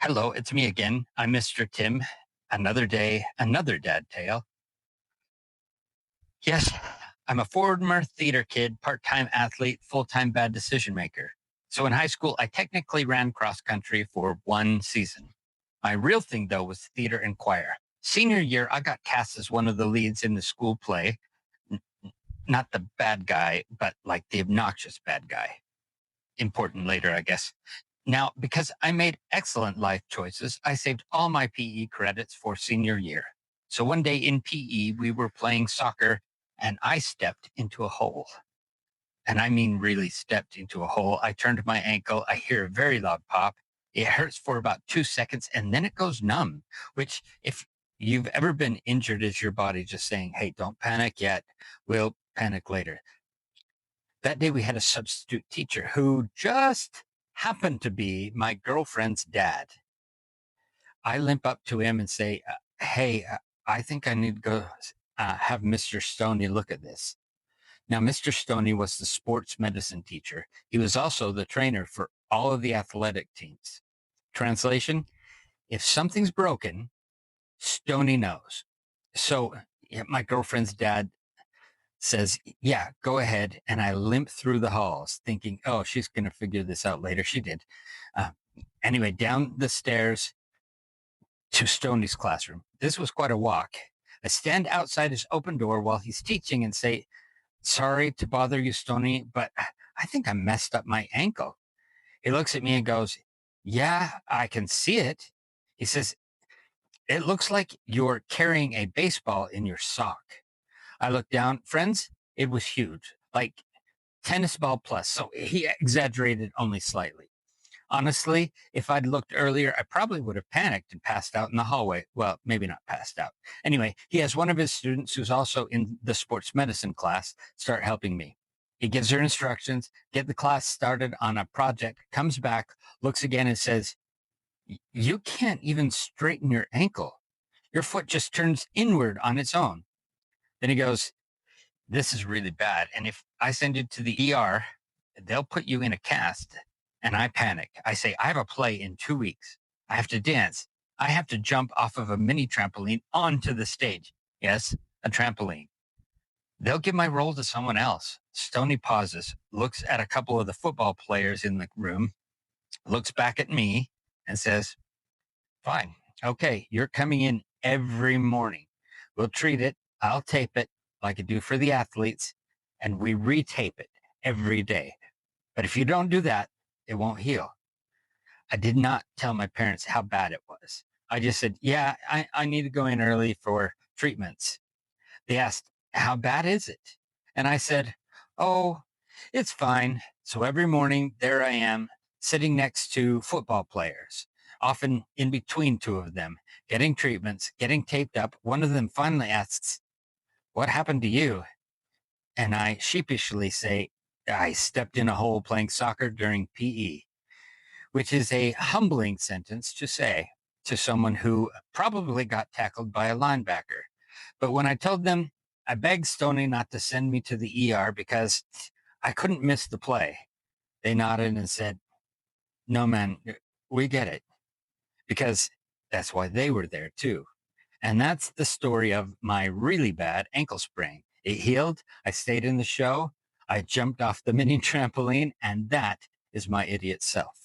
Hello, it's me again. I'm Mr. Tim. Another day, another dad tale. Yes, I'm a former theater kid, part time athlete, full time bad decision maker. So in high school, I technically ran cross country for one season. My real thing, though, was theater and choir. Senior year, I got cast as one of the leads in the school play. N- Not the bad guy, but like the obnoxious bad guy. Important later, I guess. Now, because I made excellent life choices, I saved all my PE credits for senior year. So one day in PE, we were playing soccer and I stepped into a hole. And I mean, really stepped into a hole. I turned my ankle. I hear a very loud pop. It hurts for about 2 seconds and then it goes numb, which, if you've ever been injured, is your body just saying, hey, don't panic yet. We'll panic later. That day we had a substitute teacher who just happened to be my girlfriend's dad. I limp up to him and say, hey, I think I need to go have Mr. Stoney look at this. Now, Mr. Stoney was the sports medicine teacher. He was also the trainer for all of the athletic teams. Translation: if something's broken, Stoney knows. So yeah, my girlfriend's dad says, yeah, go ahead. And I limp through the halls thinking, oh, she's going to figure this out later. She did. Uh, anyway, down the stairs to Stoney's classroom. This was quite a walk. I stand outside his open door while he's teaching and say, sorry to bother you, Stoney, but I think I messed up my ankle. He looks at me and goes, yeah, I can see it. He says, it looks like you're carrying a baseball in your sock. I looked down, friends, it was huge, like tennis ball plus. So he exaggerated only slightly. Honestly, if I'd looked earlier, I probably would have panicked and passed out in the hallway. Well, maybe not passed out. Anyway, he has one of his students who's also in the sports medicine class start helping me. He gives her instructions, get the class started on a project, comes back, looks again and says, you can't even straighten your ankle. Your foot just turns inward on its own. Then he goes, this is really bad. And if I send you to the ER, they'll put you in a cast. And I panic. I say, I have a play in 2 weeks. I have to dance. I have to jump off of a mini trampoline onto the stage. Yes, a trampoline. They'll give my role to someone else. Stoney pauses, looks at a couple of the football players in the room, looks back at me and says, fine. Okay, you're coming in every morning. We'll treat it. I'll tape it like I do for the athletes, and we retape it every day. But if you don't do that, it won't heal. I did not tell my parents how bad it was. I just said, yeah, I need to go in early for treatments. They asked, how bad is it? And I said, oh, it's fine. So every morning, there I am, sitting next to football players, often in between two of them, getting treatments, getting taped up. One of them finally asks, what happened to you? And I sheepishly say, I stepped in a hole playing soccer during PE, which is a humbling sentence to say to someone who probably got tackled by a linebacker. But when I told them, I begged Stoney not to send me to the ER because I couldn't miss the play, they nodded and said, no, man, we get it. Because that's why they were there too. And that's the story of my really bad ankle sprain. It healed. I stayed in the show. I jumped off the mini trampoline, and that is my idiot self.